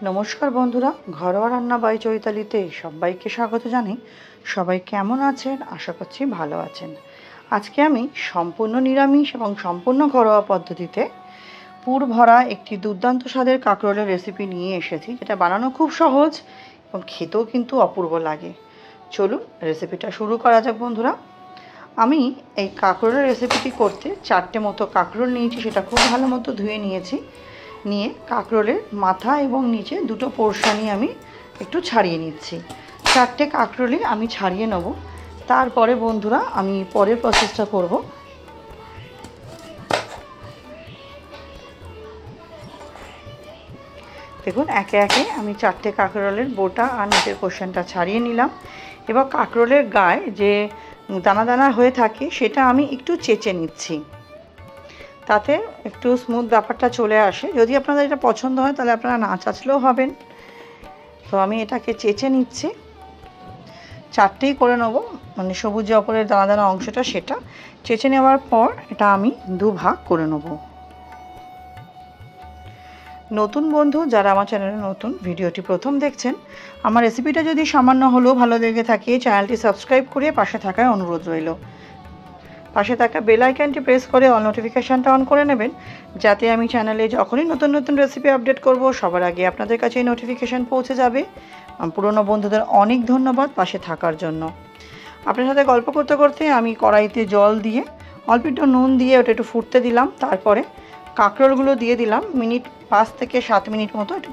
নমস্কার বন্ধুরা, ঘরোয়া রান্না বাই চৈতালিতে সবাইকে স্বাগত জানাই। সবাই কেমন আছেন? আশা করছি ভালো আছেন। আজকে আমি সম্পূর্ণ নিরামিষ এবং সম্পূর্ণ ঘরোয়া পদ্ধতিতে পুর ভরা একটি দুর্দান্ত স্বাদের কাঁকরোলের রেসিপি নিয়ে এসেছি, যেটা বানানো খুব সহজ এবং খেতেও কিন্তু অপূর্ব লাগে। চলুন রেসিপিটা শুরু করা যাক বন্ধুরা। আমি এই কাঁকরোলের রেসিপিটি করতে 4টে মতো কাঁকরোল নিয়েছি, সেটা খুব ভালো মতো ধুয়ে নিয়েছি। নিয়ে কাঁকরোলের মাথা এবং নিচে দুটো পোর্শনই আমি একটু ছাড়িয়ে নিচ্ছি। 4টে কাঁকরোলই আমি ছাড়িয়ে নেব। তারপরে বন্ধুরা আমি পরের প্রসেসটা করব। দেখুন, একে একে আমি 4টে কাঁকরোলের বোটা আর নিচের পোর্শনটা ছাড়িয়ে নিলাম। এবার কাঁকরোলের গায়ে যে দানা দানা হয়ে থাকে সেটা আমি একটু চেঁচে নিচ্ছি, তাতে একটু স্মুথ ব্যাপারটা চলে আসে। যদি আপনাদের এটা পছন্দ হয় তাহলে আপনারা না চাচলেও হবেন। তো আমি এটাকে চেঁচে নিচ্ছি, 4টেই করে নেব, মানে সবুজ যে ওপরের দানা দানা অংশটা সেটা চেঁচে নেওয়ার পর এটা আমি 2 ভাগ করে নেব। নতুন বন্ধু যারা আমার চ্যানেলে নতুন, ভিডিওটি প্রথম দেখছেন, আমার রেসিপিটা যদি সামান্য হলেও ভালো লেগে থাকে চ্যানেলটি সাবস্ক্রাইব করে পাশে থাকার অনুরোধ রইল। পাশে থাকা বেল আইকনটি প্রেস করে অল নোটিফিকেশানটা অন করে নেবেন, যাতে আমি চ্যানেলে যখনই নতুন নতুন রেসিপি আপডেট করব সবার আগে আপনাদের কাছে এই নোটিফিকেশান পৌঁছে যাবে। পুরনো বন্ধুদের অনেক ধন্যবাদ পাশে থাকার জন্য। আপনার সাথে গল্প করতে করতে আমি কড়াইতে জল দিয়ে অল্প একটু নুন দিয়ে ওটা একটু ফুটতে দিলাম। তারপরে কাঁকরোলগুলো দিয়ে দিলাম। 5 থেকে 7 মিনিট মতো একটু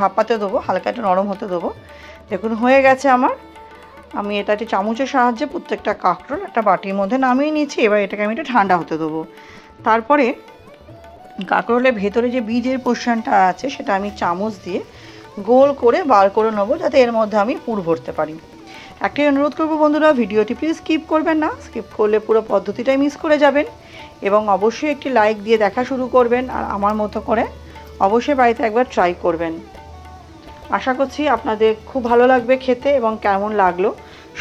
ভাপাতে দেবো, হালকা একটু নরম হতে দেবো। দেখুন হয়ে গেছে আমার। আমি এটা একটি চামচের সাহায্যে প্রত্যেকটা কাঁকরোল একটা বাটির মধ্যে নামিয়ে নিচ্ছি। এবার এটাকে আমি একটু ঠান্ডা হতে দেবো। তারপরে কাঁকরোলের ভেতরে যে বীজের পোর্শনটা আছে সেটা আমি চামচ দিয়ে গোল করে বার করে নেবো, যাতে এর মধ্যে আমি পুর ভরতে পারি। একটাই অনুরোধ করবো বন্ধুরা, ভিডিওটি প্লিজ স্কিপ করবেন না। স্কিপ করলে পুরো পদ্ধতিটাই মিস করে যাবেন। এবং অবশ্যই একটি লাইক দিয়ে দেখা শুরু করবেন, আর আমার মতো করে অবশ্যই বাড়িতে একবার ট্রাই করবেন। আশা করছি আপনাদের খুব ভালো লাগবে খেতে, এবং কেমন লাগলো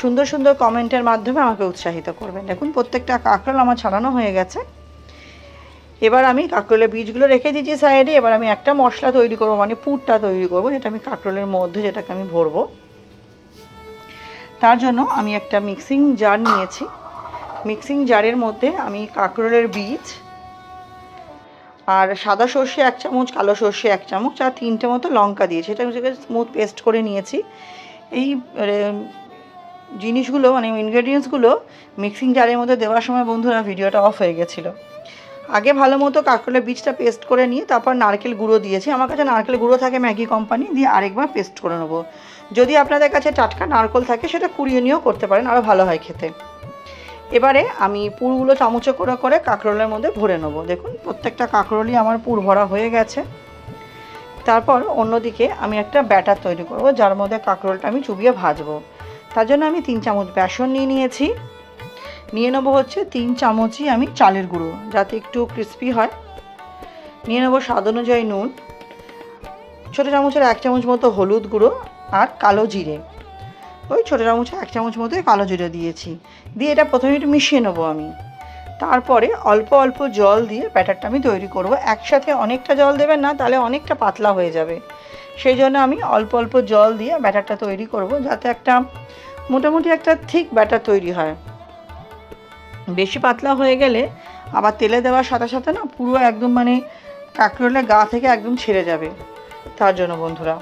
সুন্দর সুন্দর কমেন্টের মাধ্যমে আমাকে উৎসাহিত করবেন। দেখুন প্রত্যেকটা কাঁকরোল আমার ছাড়ানো হয়ে গেছে। এবার আমি কাঁকরোলের বীজগুলো রেখে দিয়েছি সাইডে। এবার আমি একটা মশলা তৈরি করবো, মানে পুরটা তৈরি করবো, যেটা আমি কাঁকরোলের মধ্যে যেটাকে আমি ভরবো। তার জন্য আমি একটা মিক্সিং জার নিয়েছি। মিক্সিং জারের মধ্যে আমি কাঁকরোলের বীজ আর সাদা সর্ষে 1 চামচ, কালো সর্ষে 1 চামচ আর 3টে মতো লঙ্কা দিয়েছি। এটা আমি স্মুথ পেস্ট করে নিয়েছি। এই জিনিসগুলো মানে ইনগ্রেডিয়েন্টসগুলো মিক্সিং জারের মধ্যে দেওয়ার সময় বন্ধুরা ভিডিওটা অফ হয়ে গেছিলো। আগে ভালো মতো কাঁকরোলের বীজটা পেস্ট করে নিয়ে তারপর নারকেল গুঁড়ো দিয়েছি। আমার কাছে নারকেল গুঁড়ো থাকে ম্যাগি কোম্পানি, দিয়ে আরেকবার পেস্ট করে নেবো। যদি আপনাদের কাছে টাটকা নারকেল থাকে সেটা কুড়িয়ে নিয়েও করতে পারেন, আরও ভালো হয় খেতে। এবারে আমি পুরগুলো চামচে করে করে কাঁকরোলের মধ্যে ভরে নেবো। দেখুন প্রত্যেকটা কাঁকরোলই আমার পুর ভরা হয়ে গেছে। তারপর অন্যদিকে আমি একটা ব্যাটার তৈরি করব, যার মধ্যে কাঁকরোলটা আমি চুবিয়ে ভাজবো। তার জন্য আমি 3 চামচ বেসন নিয়েছি। নিয়ে নেবো হচ্ছে 3 চামচই আমি চালের গুঁড়ো, যাতে একটু ক্রিস্পি হয়। নিয়ে নেবো স্বাদ অনুযায়ী নুন, ছোটো চামচের 1 চামচ মতো হলুদ গুঁড়ো আর কালো জিরে, ওই ছোটো চামচে 1 চামচ মতো কালো জিরে দিয়েছি। দিয়ে এটা প্রথমে একটু মিশিয়ে নেবো আমি। তারপরে অল্প অল্প জল দিয়ে ব্যাটারটা আমি তৈরি করব। একসাথে অনেকটা জল দেবেন না, তাহলে অনেকটা পাতলা হয়ে যাবে। সেই জন্য আমি অল্প অল্প জল দিয়ে ব্যাটারটা তৈরি করব, যাতে একটা মোটামুটি একটা থিক ব্যাটার তৈরি হয়। বেশি পাতলা হয়ে গেলে আবার তেলে দেওয়ার সাথে সাথে না পুরো একদম মানে কাঁকরোলের গা থেকে একদম ছেড়ে যাবে। তার জন্য বন্ধুরা,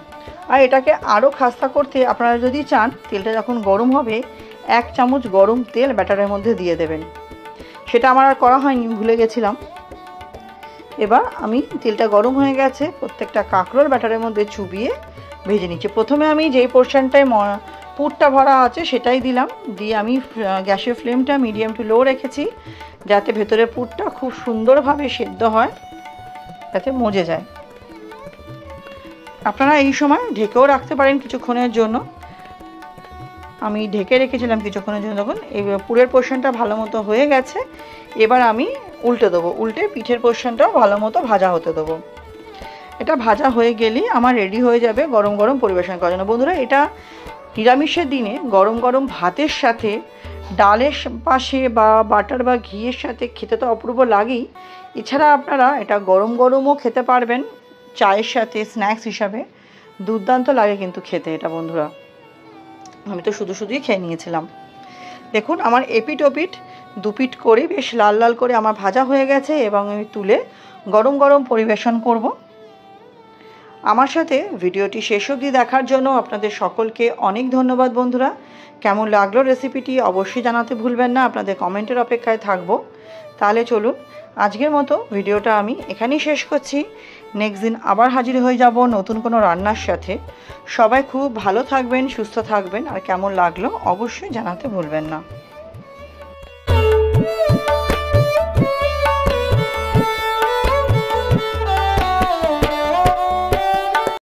আর এটাকে আরও খাস্তা করতে আপনারা যদি চান, তেলটা যখন গরম হবে 1 চামচ গরম তেল ব্যাটারের মধ্যে দিয়ে দেবেন। সেটা আমার আর করা হয়নি, ভুলে গেছিলাম। এবার আমি তেলটা গরম হয়ে গেছে, প্রত্যেকটা কাঁকরোল ব্যাটারের মধ্যে চুবিয়ে ভেজে নিচ্ছি। প্রথমে আমি যেই পোর্শনটায় পুরটা ভরা আছে সেটাই দিলাম। দিয়ে আমি গ্যাসের ফ্লেমটা মিডিয়াম টু লো রেখেছি, যাতে ভেতরে পুরটা খুব সুন্দরভাবে সেদ্ধ হয়, যাতে মজে যায়। আপনারা এই সময় ঢেকেও রাখতে পারেন কিছুক্ষণের জন্য। আমি ঢেকে রেখেছিলাম কিছুক্ষণের জন্য। তখন এই পুরের পোর্শনটা ভালো মতো হয়ে গেছে। এবার আমি উল্টে দেবো, উল্টে পিঠের পোর্শনটাও ভালো মতো ভাজা হতে দেবো। এটা ভাজা হয়ে গেলেই আমার রেডি হয়ে যাবে গরম গরম পরিবেশন করার জন্য। বন্ধুরা, এটা নিরামিষের দিনে গরম গরম ভাতের সাথে, ডালের পাশে বা বাটার বা ঘিয়ের সাথে খেতে তো অপূর্ব লাগেই। এছাড়া আপনারা এটা গরম গরমও খেতে পারবেন, চায়ের সাথে স্ন্যাক্স হিসাবে দুর্দান্ত লাগে কিন্তু খেতে এটা বন্ধুরা। আমি তো শুধুই খেয়ে নিয়েছিলাম। দেখুন আমার এপিট ওপিট দুপিট করে বেশ লাল লাল করে আমার ভাজা হয়ে গেছে এবং আমি তুলে গরম গরম পরিবেশন করব। আমার সাথে ভিডিওটি শেষ অবধি দেখার জন্য আপনাদের সকলকে অনেক ধন্যবাদ বন্ধুরা। কেমন লাগলো রেসিপিটি অবশ্যই জানাতে ভুলবেন না, আপনাদের কমেন্টের অপেক্ষায় থাকবো। তাহলে চলুন আজকের মতো ভিডিওটা আমি এখানেই শেষ করছি। নেক্সট দিন আবার হাজির হয়ে যাব নতুন কোনো রান্নার সাথে। সবাই খুব ভালো থাকবেন, সুস্থ থাকবেন, আর কেমন লাগলো অবশ্যই জানাতে ভুলবেন না।